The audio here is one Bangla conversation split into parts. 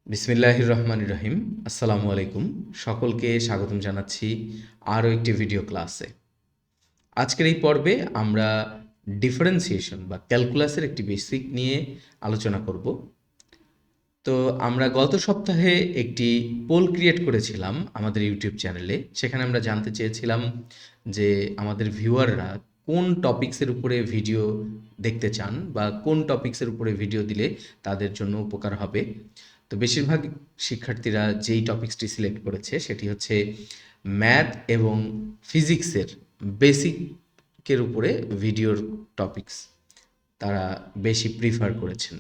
বিসমিল্লাহির রহমানির রহিম। আসসালামু আলাইকুম। সকলকে স্বাগতম জানাচ্ছি আরও একটি ভিডিও ক্লাসে। আজকের এই পর্বে আমরা ডিফারেন্সিয়েশন বা ক্যালকুলাসের একটি বেসিক নিয়ে আলোচনা করব। তো আমরা গত সপ্তাহে একটি পোল ক্রিয়েট করেছিলাম আমাদের ইউটিউব চ্যানেলে। সেখানে আমরা জানতে চেয়েছিলাম যে আমাদের ভিউয়াররা কোন টপিক্সের উপরে ভিডিও দেখতে চান বা কোন টপিক্সের উপরে ভিডিও দিলে তাদের জন্য উপকার হবে। তো বেশিরভাগ শিক্ষার্থীরা যেই টপিক্সটি সিলেক্ট করেছে সেটি হচ্ছে ম্যাথ এবং ফিজিক্সের বেসিকের উপরে ভিডিওর টপিক্স তারা বেশি প্রিফার করেছেন।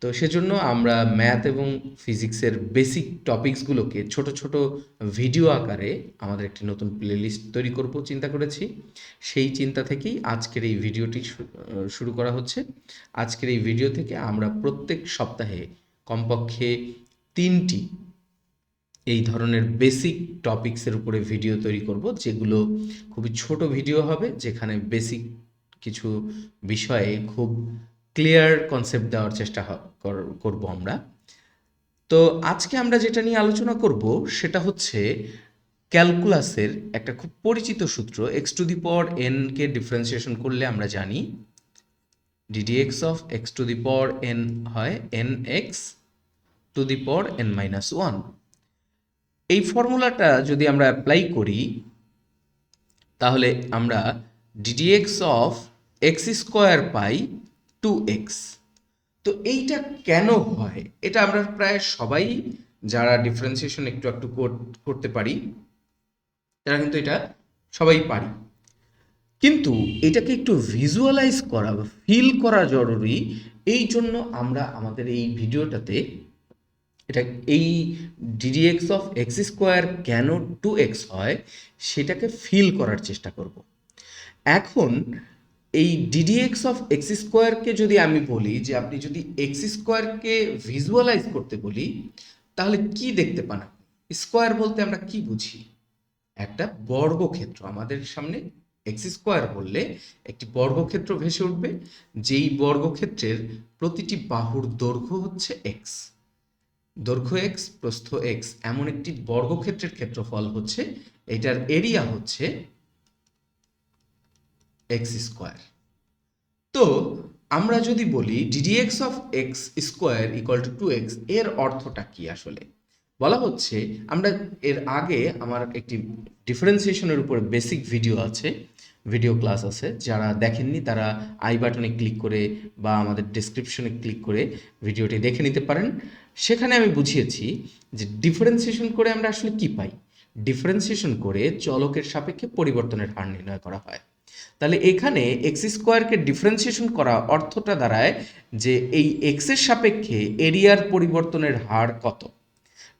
তো সেজন্য আমরা ম্যাথ এবং ফিজিক্সের বেসিক টপিকসগুলোকে ছোট ছোট ভিডিও আকারে আমাদের একটি নতুন প্লেলিস্ট তৈরি করব চিন্তা করেছি। সেই চিন্তা থেকেই আজকের এই ভিডিওটি শুরু করা হচ্ছে। আজকের এই ভিডিও থেকে আমরা প্রত্যেক সপ্তাহে কমপক্ষে 3টি এই ধরনের বেসিক টপিক্সের উপরে ভিডিও তৈরি করব, যেগুলো খুবই ছোট ভিডিও হবে, যেখানে বেসিক কিছু বিষয়ে খুব ক্লিয়ার কনসেপ্ট দেওয়ার চেষ্টা করব আমরা। তো আজকে আমরা যেটা নিয়ে আলোচনা করব সেটা হচ্ছে ক্যালকুলাসের একটা খুব পরিচিত সূত্র। X to the power n কে ডিফারেন্সিয়েশন করলে আমরা জানি d d x of x to the power n হয় n x to the power n minus one. এই ফর্মুলাটা যদি আমরা অ্যাপ্লাই করি তাহলে আমরা ডিডিএক্স অফ এক্স স্কোয়ার পাই 2x। তো এইটা কেন হয় এটা আমরা প্রায় সবাই যারা ডিফারেন্সিয়েশন একটু একটু করতে পারি তারা কিন্তু এটা সবাই পারি, কিন্তু এটাকে একটু ভিজুয়ালাইজ করা বা ফিল করা জরুরি। এই জন্য আমরা আমাদের এই ভিডিওটাতে এটা এই ডিডিএক্স অফ এক্স স্কোয়ার কেন 2x হয় সেটাকে ফিল করার চেষ্টা করব। এখন এই ডিডিএক্স অফ এক্স স্কোয়ারকে যদি আমি বলি যে আপনি যদি এক্স স্কোয়ারকে ভিজুয়ালাইজ করতে বলি তাহলে কি দেখতে পান? স্কোয়ার বলতে আমরা কি বুঝি? একটা বর্গক্ষেত্র। আমাদের সামনে এক্স স্কোয়ার বললে একটি বর্গক্ষেত্র ভেসে উঠবে, যেই বর্গক্ষেত্রের প্রতিটি বাহুর দৈর্ঘ্য হচ্ছে এক্স, দৈর্ঘ্য এক্স প্রস্থ এক্স, এমন একটি বর্গক্ষেত্রের ক্ষেত্রফল হচ্ছে, এটার এরিয়া হচ্ছে এক্স স্কোয়ার। তো আমরা যদি বলি ddx of x square equal to 2x, এর অর্থটা কি আসলে? বলা হচ্ছে, আমরা এর আগে আমার একটি ডিফারেন্সিয়েশনের উপর বেসিক ভিডিও আছে, ভিডিও ক্লাস আছে, যারা দেখেননি তারা আই বাটনে ক্লিক করে বা আমাদের ডেসক্রিপশনে ক্লিক করে ভিডিওটি দেখে নিতে পারেন। সেখানে আমি বুঝিয়েছি যে ডিফারেন্সিয়েশন করে আমরা আসলে কি পাই। ডিফারেন্সিয়েশন করে চলকের সাপেক্ষে পরিবর্তনের হার নির্ণয় করা হয়। তাহলে এখানে এক্স স্কোয়ারকে ডিফারেন্সিয়েশন করা অর্থটা দাঁড়ায় যে এই এক্সের সাপেক্ষে এরিয়ার পরিবর্তনের হার কত।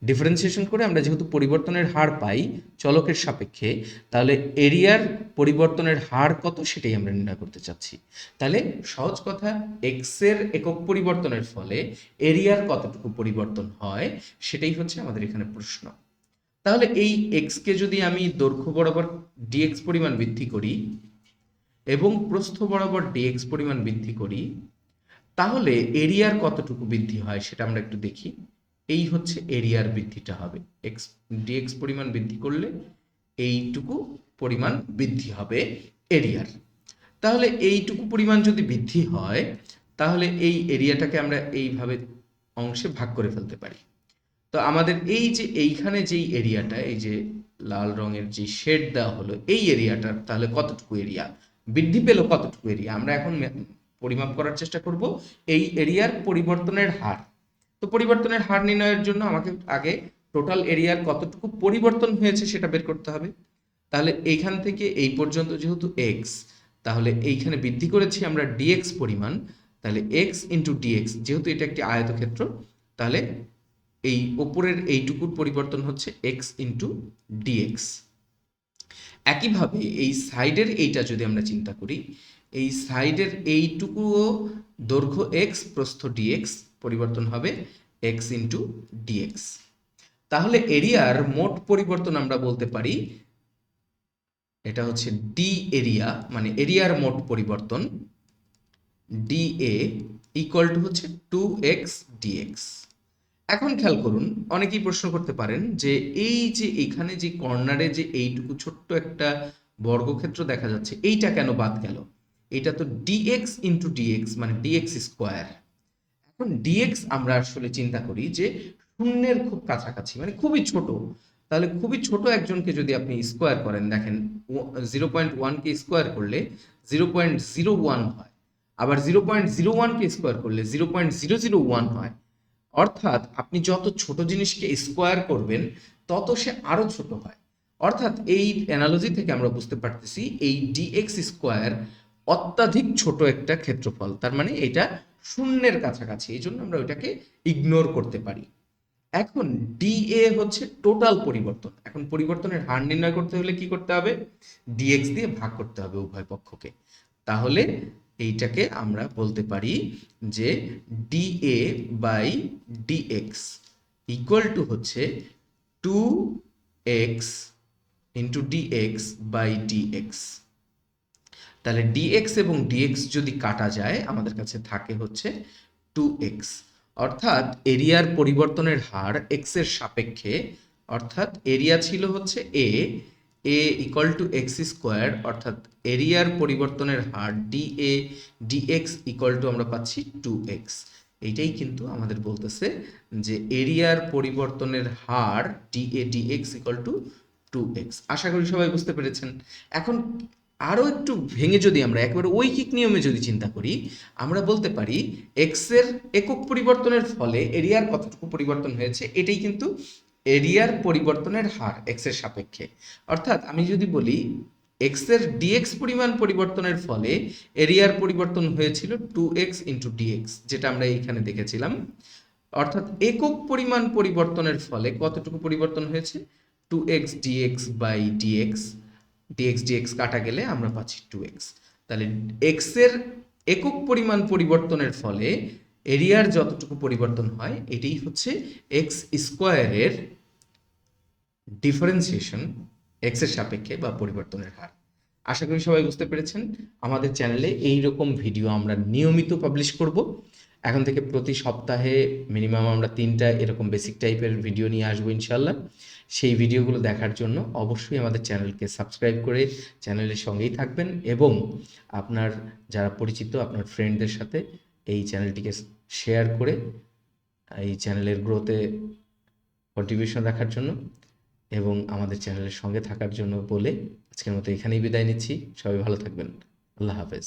ডিফারেন্সিয়েশন করে আমরা যেহেতু পরিবর্তনের হার পাই চলকের সাপেক্ষে, তাহলে এরিয়ার পরিবর্তনের হার কত সেটাই আমরা নির্ণয় করতে চাচ্ছি। তাহলে সহজ কথা, এক্সের একক পরিবর্তনের ফলে এরিয়ার কতটুকু পরিবর্তন হয় সেটাই হচ্ছে আমাদের এখানে প্রশ্ন। তাহলে এই এক্সকে যদি আমি দৈর্ঘ্য বরাবর ডিএক্স পরিমাণ বৃদ্ধি করি এবং প্রস্থ বরাবর ডিএক্স পরিমাণ বৃদ্ধি করি, তাহলে এরিয়ার কতটুকু বৃদ্ধি হয় সেটা আমরা একটু দেখি। এই হচ্ছে এরিয়ার বৃদ্ধিটা হবে, এক্স ডিএক্স পরিমাণ বৃদ্ধি করলে এইটুকু পরিমাণ বৃদ্ধি হবে এরিয়ার। তাহলে এইটুকু পরিমাণ যদি বৃদ্ধি হয় তাহলে এই এরিয়াটাকে আমরা এইভাবে অংশে ভাগ করে ফেলতে পারি। তো আমাদের এই যে এইখানে যেই এরিয়াটা, এই যে লাল রঙের যে শেড দেওয়া হলো, এই এরিয়াটার তাহলে কতটুকু এরিয়া বৃদ্ধি পেল, কতটুকু এরিয়া আমরা এখন পরিমাপ করার চেষ্টা করব এই এরিয়ার পরিবর্তনের হার। তো পরিবর্তনের হার নির্ণয়ের জন্য আমাকে আগে টোটাল এরিয়ার কতটুকু পরিবর্তন হয়েছে সেটা বের করতে হবে। তাহলে এইখান থেকে এই পর্যন্ত যেহেতু এক্স, তাহলে এইখানে বৃদ্ধি করেছি আমরা ডিএক্স পরিমাণ, তাহলে এক্স ইন্টু ডিএক্স, যেহেতু এটা একটি আয়তক্ষেত্র, তাহলে এই ওপরের এইটুকুর পরিবর্তন হচ্ছে এক্স ইন্টু ডিএক্স। একইভাবে এই সাইডের এইটা যদি আমরা চিন্তা করি, এই সাইডের এইটুকুও দৈর্ঘ্য এক্স প্রস্থ ডিএক্স, পরিবর্তন হবে এক্স ইন্টু ডিএক্স। তাহলে এরিয়ার মোট পরিবর্তন আমরা বলতে পারি এটা হচ্ছে ডি এরিয়া, মানে এরিয়ার মোট পরিবর্তন ডি এ ইকুয়াল টু হচ্ছে 2x dx। এখন খেয়াল করুন, অনেকেই প্রশ্ন করতে পারেন যে এই যে এখানে যে কর্নারে যে এইটুকু ছোট্ট একটা বর্গক্ষেত্র দেখা যাচ্ছে, এইটা কেন বাদ গেল? এটা তো ডিএক্স ইন্টু ডিএক্স মানে ডিএক্স স্কোয়ার। এখন ডিএক্স আমরা আসলে চিন্তা করি যে শূন্যের খুব কাছাকাছি, মানে খুবই ছোট। তাহলে খুবই ছোট একজনকে যদি আপনি স্কোয়ার করেন, দেখেন 0.1কে স্কোয়ার করলে 0.01 হয়, আবার 0.01কে স্কোয়ার করলে 0.001 হয়। অর্থাৎ আপনি যত ছোট জিনিসকে স্কোয়ার করবেন তত সে আরো ছোট হয়। অর্থাৎ এই অ্যানালজি থেকে আমরা বুঝতে পারতেছি এই ডিএক্স স্কোয়ার অত্যাধিক ছোট একটা ক্ষেত্রফল, তার মানে এটা শূন্যের কাছাকাছি, এই জন্য আমরা ওইটাকে ইগনোর করতে পারি। এখন ডিএ হচ্ছে টোটাল পরিবর্তন। এখন পরিবর্তনের হার নির্ণয় করতে হলে কি করতে হবে? ডিএক্স দিয়ে ভাগ করতে হবে উভয় পক্ষকে। তাহলে এইটাকে আমরা বলতে পারি যে DA by DX equal to হচ্ছে 2x into DX by DX. তাহলে ডিএক্স এবং ডিএক্স যদি কাটা যায় আমাদের কাছে থাকে হচ্ছে 2x। অর্থাৎ এরিয়ার পরিবর্তনের হার এক্স এর সাপেক্ষে, অর্থাৎ এরিয়া ছিল হচ্ছে এ ইকুয়াল টু এক্স স্কোয়ার, অর্থাৎ এরিয়ার পরিবর্তনের হার ডিএ ডিএক্স ইকুয়াল টু আমরা পাচ্ছি 2x। এইটাই কিন্তু আমাদের বলতেছে যে এরিয়ার পরিবর্তনের হার d a d x equal to 2x। আশা করি সবাই বুঝতে পেরেছেন। এখন আরও একটু ভেঙে যদি আমরা একেবারে ঐকিক নিয়মে যদি চিন্তা করি, আমরা বলতে পারি এক্স এর একক পরিবর্তনের ফলে এরিয়ার কতটুকু পরিবর্তন হয়েছে, এটাই কিন্তু এরিয়ার পরিবর্তনের হার এক্স এর সাপেক্ষে। অর্থাৎ আমি যদি বলি এক্স এর ডিএক্স পরিমাণ পরিবর্তনের ফলে এরিয়ার পরিবর্তন হয়েছিল 2x ইন্টু ডিএক্স, যেটা আমরা এইখানে দেখেছিলাম। অর্থাৎ একক পরিমাণ পরিবর্তনের ফলে কতটুকু পরিবর্তন হয়েছে? 2x DX by DX. DX DX কাটা গেলে আমরা পাচ্ছি 2x। তাহলে এক্স এর একক পরিমাণ পরিবর্তনের ফলে এরিয়ার যতটুকু পরিবর্তন হয় এটাই হচ্ছে এক্স স্কোয়ারের ডিফারেন্সিয়েশন এক্স এর সাপেক্ষে বা পরিবর্তনের হার। আশা করি সবাই বুঝতে পেরেছেন। আমাদের চ্যানেলে এই রকম ভিডিও আমরা নিয়মিত পাবলিশ করব। এখন থেকে প্রতি সপ্তাহে মিনিমাম আমরা 3টা এরকম বেসিক টাইপের ভিডিও নিয়ে আসবো ইনশাল্লাহ। সেই ভিডিওগুলো দেখার জন্য অবশ্যই আমাদের চ্যানেলকে সাবস্ক্রাইব করে চ্যানেলের সঙ্গেই থাকবেন, এবং আপনার যারা পরিচিত আপনার ফ্রেন্ডদের সাথে এই চ্যানেলটিকে শেয়ার করে এই চ্যানেলের গ্রোথে কন্ট্রিবিউশন রাখার জন্য এবং আমাদের চ্যানেলের সঙ্গে থাকার জন্য বলে আজকের মতো এখানেই বিদায় নিচ্ছি। সবাই ভালো থাকবেন। আল্লাহ হাফেজ।